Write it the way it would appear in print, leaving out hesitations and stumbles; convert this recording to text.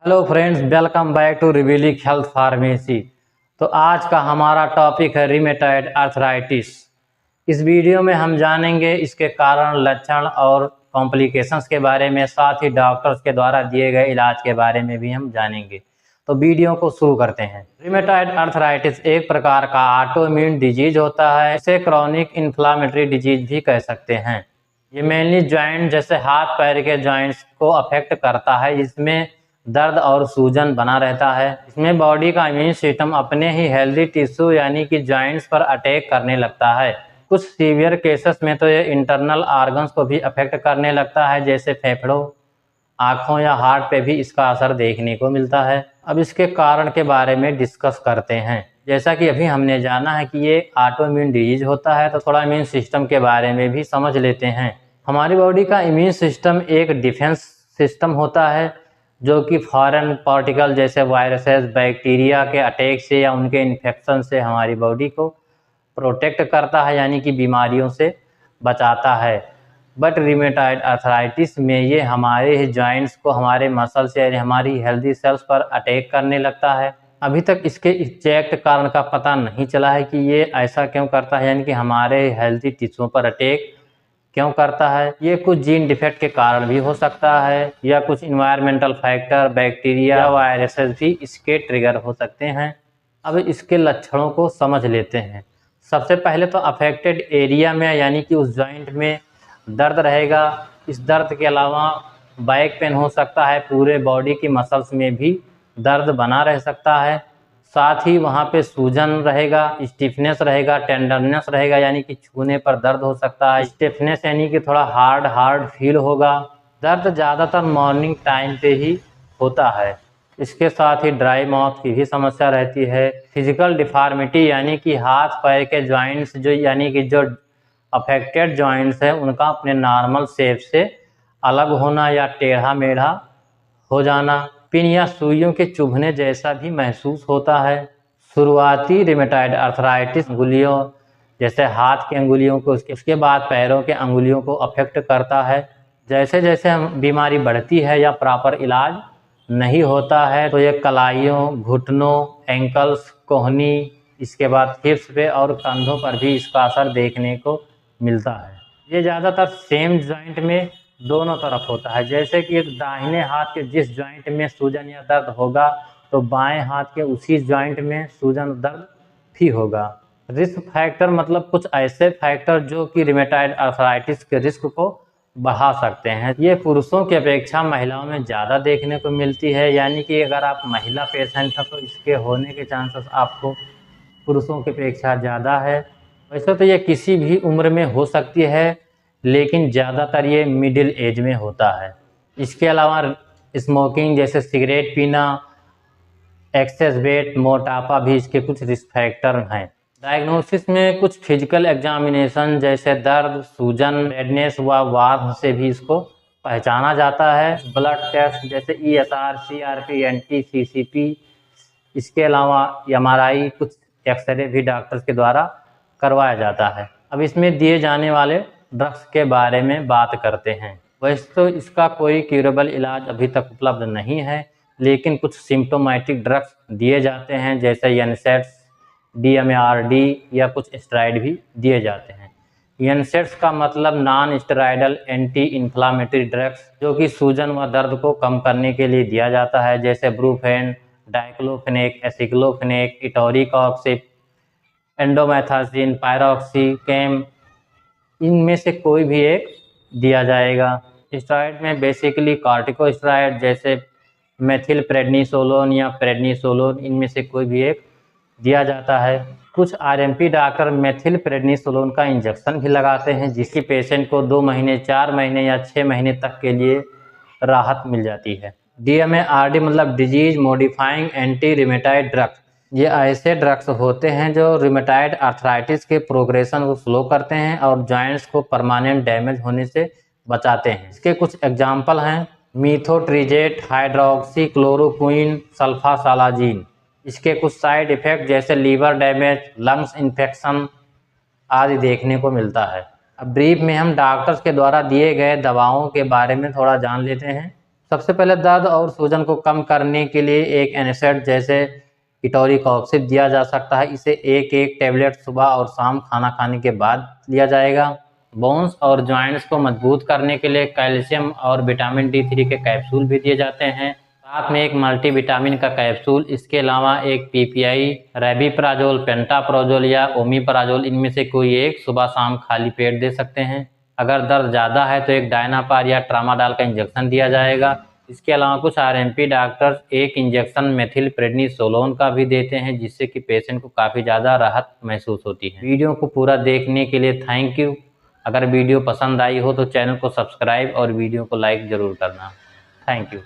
Hello friends, welcome back to revealing health pharmacy. तो आज का हमारा टॉपिक है रिमेटॉइड आर्थराइटिस। इस वीडियो में हम जानेंगे इसके कारण, लक्षण और कॉम्प्लिकेशंस के बारे में, साथ ही डॉक्टर्स के द्वारा दिए गए इलाज के बारे में भी हम जानेंगे। तो वीडियो को शुरू करते हैं। रिमेटॉइड आर्थराइटिस एक प्रकार का ऑटोइम्यून डिजीज होता है। इसे क्रॉनिक इन्फ्लामेटरी डिजीज भी कह सकते हैं। ये मेनली जॉइंट जैसे हाथ पैर के जॉइंट्स को अफेक्ट करता है, जिसमें दर्द और सूजन बना रहता है। इसमें बॉडी का इम्यून सिस्टम अपने ही हेल्दी टिश्यू यानी कि जॉइंट्स पर अटैक करने लगता है। कुछ सीवियर केसेस में तो ये इंटरनल ऑर्गन्स को भी अफेक्ट करने लगता है, जैसे फेफड़ों, आँखों या हार्ट पे भी इसका असर देखने को मिलता है। अब इसके कारण के बारे में डिस्कस करते हैं। जैसा कि अभी हमने जाना है कि ये ऑटोइम्यून डिजीज होता है, तो थोड़ा इम्यून सिस्टम के बारे में भी समझ लेते हैं। हमारी बॉडी का इम्यून सिस्टम एक डिफेंस सिस्टम होता है, जो कि फॉरेन पार्टिकल जैसे वायरसेस, बैक्टीरिया के अटैक से या उनके इन्फेक्शन से हमारी बॉडी को प्रोटेक्ट करता है, यानी कि बीमारियों से बचाता है। बट रिमेटॉइड आर्थराइटिस में ये हमारे ही जॉइंट्स को, हमारे मसल्स या हमारी हेल्दी सेल्स पर अटैक करने लगता है। अभी तक इसके एग्जैक्ट कारण का पता नहीं चला है कि ये ऐसा क्यों करता है, यानी कि हमारे हेल्दी टिश्यूओं पर अटैक क्यों करता है। ये कुछ जीन डिफेक्ट के कारण भी हो सकता है, या कुछ इन्वायरमेंटल फैक्टर, बैक्टीरिया या वायरसेस भी इसके ट्रिगर हो सकते हैं। अब इसके लक्षणों को समझ लेते हैं। सबसे पहले तो अफेक्टेड एरिया में, यानी कि उस जॉइंट में दर्द रहेगा। इस दर्द के अलावा बैक पेन हो सकता है, पूरे बॉडी की मसल्स में भी दर्द बना रह सकता है। साथ ही वहाँ पे सूजन रहेगा, स्टिफनेस रहेगा, टेंडरनेस रहेगा, यानी कि छूने पर दर्द हो सकता है। स्टिफनेस यानी कि थोड़ा हार्ड फील होगा। दर्द ज़्यादातर मॉर्निंग टाइम पे ही होता है। इसके साथ ही ड्राई माउथ की भी समस्या रहती है। फिजिकल डिफॉर्मिटी यानी कि हाथ पैर के जॉइंट्स यानी कि जो अफेक्टेड जॉइंट्स हैं उनका अपने नॉर्मल शेप से अलग होना या टेढ़ा मेढ़ा हो जाना। पिन या सुइयों के चुभने जैसा भी महसूस होता है। शुरुआती रिमेटॉइड आर्थराइटिस अंगुलियों जैसे हाथ की अंगुलियों को, उसके बाद पैरों के अंगुलियों को अफेक्ट करता है। जैसे जैसे बीमारी बढ़ती है या प्रॉपर इलाज नहीं होता है, तो ये कलाइयों, घुटनों, एंकल्स, कोहनी, इसके बाद हिप्स पे और कंधों पर भी इसका असर देखने को मिलता है। ये ज़्यादातर सेम जॉइंट में दोनों तरफ होता है। जैसे कि एक दाहिने हाथ के जिस जॉइंट में सूजन या दर्द होगा, तो बाएं हाथ के उसी जॉइंट में सूजन दर्द भी होगा। रिस्क फैक्टर मतलब कुछ ऐसे फैक्टर जो कि रिमेटॉइड आर्थराइटिस के रिस्क को बढ़ा सकते हैं। ये पुरुषों की अपेक्षा महिलाओं में ज़्यादा देखने को मिलती है, यानी कि अगर आप महिला पेशेंट हैं तो इसके होने के चांसेस आपको पुरुषों की अपेक्षा ज़्यादा है। वैसे तो ये किसी भी उम्र में हो सकती है, लेकिन ज़्यादातर ये मिडिल एज में होता है। इसके अलावा स्मोकिंग जैसे सिगरेट पीना, एक्सेस वेट, मोटापा भी इसके कुछ रिस्क फैक्टर हैं। डायग्नोसिस में कुछ फिजिकल एग्जामिनेशन जैसे दर्द, सूजन, रेडनेस व वार्म से भी इसको पहचाना जाता है। ब्लड टेस्ट जैसे ESR, CRP, NT, CCP, इसके अलावा MRI, कुछ एक्सरे भी डॉक्टर्स के द्वारा करवाया जाता है। अब इसमें दिए जाने वाले ड्रग्स के बारे में बात करते हैं। वैसे तो इसका कोई क्यूरेबल इलाज अभी तक उपलब्ध नहीं है, लेकिन कुछ सिम्प्टोमेटिक ड्रग्स दिए जाते हैं, जैसे एनसेड्स, DMARD या कुछ स्टेरॉइड भी दिए जाते हैं। एनसेड्स का मतलब non steroidal anti inflammatory drugs, जो कि सूजन व दर्द को कम करने के लिए दिया जाता है, जैसे ब्रूफेन, डाइक्लोफेनेक, एसिक्लोफेनेक, इटोरिकॉक्सिब, एंडोमेथाजिन, पायरोक्सिकेम, इनमें से कोई भी एक दिया जाएगा। स्टेरॉइड में बेसिकली कॉर्टिकोस्टेरॉइड जैसे मेथिल प्रेडनिसोलोन या प्रेडनिसोलोन, इनमें से कोई भी एक दिया जाता है। कुछ RMP डॉक्टर मेथिल प्रेडनिसोलोन का इंजेक्शन भी लगाते हैं, जिसकी पेशेंट को 2 महीने, 4 महीने या 6 महीने तक के लिए राहत मिल जाती है। DMARD मतलब disease modifying anti rheumatoid drugs. ये ऐसे ड्रग्स होते हैं जो रिमेटॉइड आर्थराइटिस के प्रोग्रेशन को स्लो करते हैं और जॉइंट्स को परमानेंट डैमेज होने से बचाते हैं। इसके कुछ एग्जाम्पल हैं: मीथोट्रिजेट, हाइड्रोक्सी क्लोरोक्विन, सल्फासालाजीन। इसके कुछ साइड इफ़ेक्ट जैसे लीवर डैमेज, लंग्स इन्फेक्शन आदि देखने को मिलता है। अब ब्रीफ में हम डॉक्टर्स के द्वारा दिए गए दवाओं के बारे में थोड़ा जान लेते हैं। सबसे पहले दर्द और सूजन को कम करने के लिए एक एनेसेड जैसे इटोरिकॉक्सिब दिया जा सकता है। इसे एक टेबलेट सुबह और शाम खाना खाने के बाद लिया जाएगा। बोन्स और जॉइंट्स को मजबूत करने के लिए कैल्शियम और विटामिन D3 के कैप्सूल भी दिए जाते हैं, साथ में एक मल्टीविटामिन का कैप्सूल। इसके अलावा एक PPI, रेबिप्राजोल, पेंटाप्रोजोल या ओमिप्राजोल, इनमें से कोई एक सुबह शाम खाली पेट दे सकते हैं। अगर दर्द ज़्यादा है तो एक डायनापार या ट्रामाडोल का इंजेक्शन दिया जाएगा। इसके अलावा कुछ RMP डॉक्टर्स एक इंजेक्शन मेथिलप्रेडनिसोलोन का भी देते हैं, जिससे कि पेशेंट को काफ़ी ज़्यादा राहत महसूस होती है। वीडियो को पूरा देखने के लिए थैंक यू। अगर वीडियो पसंद आई हो तो चैनल को सब्सक्राइब और वीडियो को लाइक ज़रूर करना। Thank you.